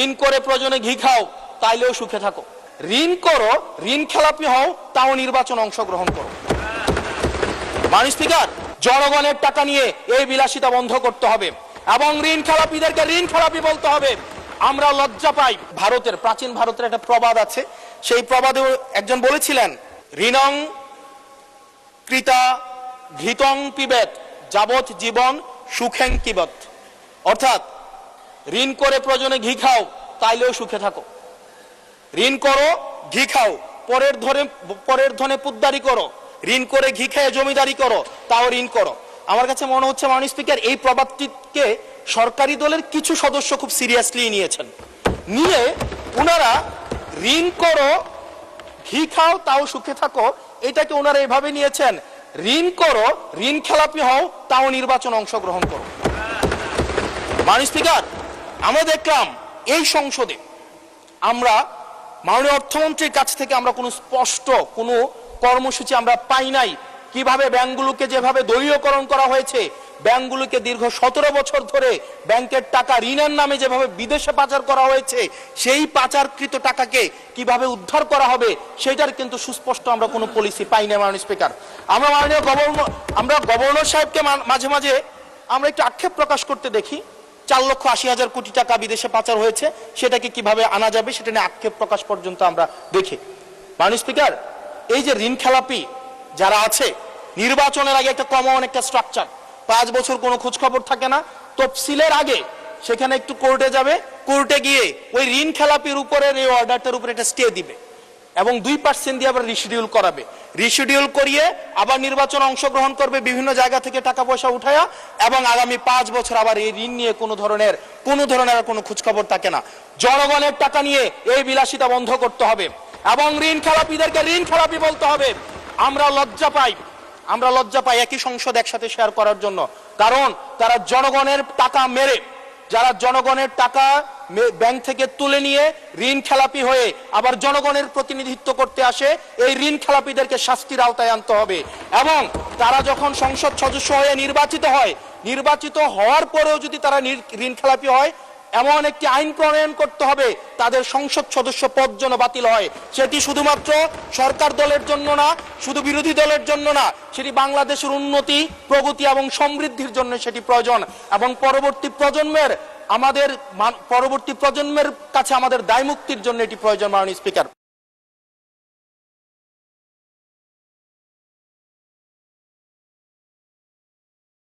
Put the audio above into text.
ঋণ করে প্রয়োজনে ঘি খাও, তাইলেও সুখে থাকো। ঋণ করো, ঋণ খেলাপি হও, তাও নির্বাচন অংশগ্রহণ করো। মাননীয় স্পিকার, জনগণের টাকা নিয়ে এই বিলাসিতা বন্ধ করতে হবে এবং ঋণ খেলাপিদেরকে ঋণ খেলাপি বলতে হবে। আমরা লজ্জা পাই। প্রাচীন ভারতের একটা প্রবাদ আছে, সেই প্রবাদে একজন বলেছিলেন, ঋণং কৃতা ঘৃতং পিবেত যাবৎ জীবন সুখেং কিবত। অর্থাৎ ঋণ করে প্রয়োজনে ঘি খাও, তাইলেও সুখে থাকো। ঋণ করো, ঘি খাও, পরের ধনে পুদ্দারি করো, ঋণ করে ঘি খেয়ে জমিদারি করো, তাও ঋণ করো। আমার কাছে মনে হচ্ছে মাননীয় স্পিকার, এই প্রবাদটিকে সরকারি দলের কিছু সদস্য খুব সিরিয়াসলি নিয়েছেন। নিয়ে ওনারা ঋণ করো, ঘি খাও, তাও সুখে থাকো, এটাকে ওনারা এভাবে নিয়েছেন, ঋণ করো, ঋণ খেলাপি হও, তাও নির্বাচন অংশগ্রহণ করো। মাননীয় স্পিকার, আমরা দেখলাম এই সংসদে আমরা মাননীয় অর্থমন্ত্রীর কাছ থেকে আমরা কোনো স্পষ্ট কোনো কর্মসূচি আমরা পাই নাই। কিভাবে ব্যাংকগুলোকে যেভাবে দলীয়করণ করা হয়েছে, ব্যাংকগুলোকে দীর্ঘ 17 বছর ধরে ব্যাংকের টাকা ঋণের নামে যেভাবে বিদেশে পাচার করা হয়েছে, সেই পাচারকৃত টাকাকে কিভাবে উদ্ধার করা হবে, সেটার কিন্তু সুস্পষ্ট আমরা কোনো পলিসি পাই না। মাননীয় স্পিকার, আমরা গভর্নর সাহেবকে মাঝে মাঝে আমরা একটু আক্ষেপ প্রকাশ করতে দেখি, 4,80,000 কোটি টাকা বিদেশে পাচার হয়েছে, সেটাকে কিভাবে আনা যাবে সেটা নিয়ে আক্ষেপ প্রকাশ পর্যন্ত আমরা দেখি। মাননীয় স্পিকার, এই যে ঋণ খেলাপি যারা আছে, নির্বাচনের আগে একটা কমন একটা স্ট্রাকচার, 5 বছর কোনো খোঁজ খবর থাকে না, তফসিলের আগে সেখানে একটু কোর্টে যাবে, কোর্টে গিয়ে ওই ঋণ খেলাপির উপরের এই অর্ডারটার উপরে একটা স্টে দিবে এবং 2% দিয়ে আবার রিশিডিউল করাবে। রিশিডিউল করিয়ে আবার নির্বাচন অংশগ্রহণ করবে, বিভিন্ন জায়গা থেকে টাকা পয়সা উঠায়া, এবং আগামী 5 বছর আবার এই ঋণ নিয়ে কোনো ধরনের আর কোনো খোঁজখবর থাকে না। জনগণের টাকা নিয়ে এই বিলাসিতা বন্ধ করতে হবে এবং ঋণ খেলাপিদেরকে ঋণ খেলাপি বলতে হবে। আমরা লজ্জা পাই একই সংসদ একসাথে শেয়ার করার জন্য, কারণ তারা জনগণের টাকা মেরে, যারা জনগণের টাকা ব্যাংক থেকে তুলে নিয়ে ঋণ খেলাপি হয়ে আবার জনগণের প্রতিনিধিত্ব করতে আসে, এই ঋণ খেলাপিদেরকে শাস্তির আওতায় আনতে হবে। এবং তারা যখন সংসদ সদস্য হয়ে নির্বাচিত হওয়ার পরেও যদি তারা ঋণ খেলাপি হয়, এমন একটি আইন প্রণয়ন করতে হবে তাদের সংসদ সদস্য পদ যেন বাতিল হয়। সেটি শুধুমাত্র সরকার দলের জন্য না, শুধু বিরোধী দলের জন্য না, সেটি বাংলাদেশের উন্নতি, প্রগতি এবং সমৃদ্ধির জন্য সেটি প্রয়োজন। এবং পরবর্তী প্রজন্মের কাছে আমাদের দায় মুক্তির জন্য এটি প্রয়োজন। মাননীয় স্পিকার।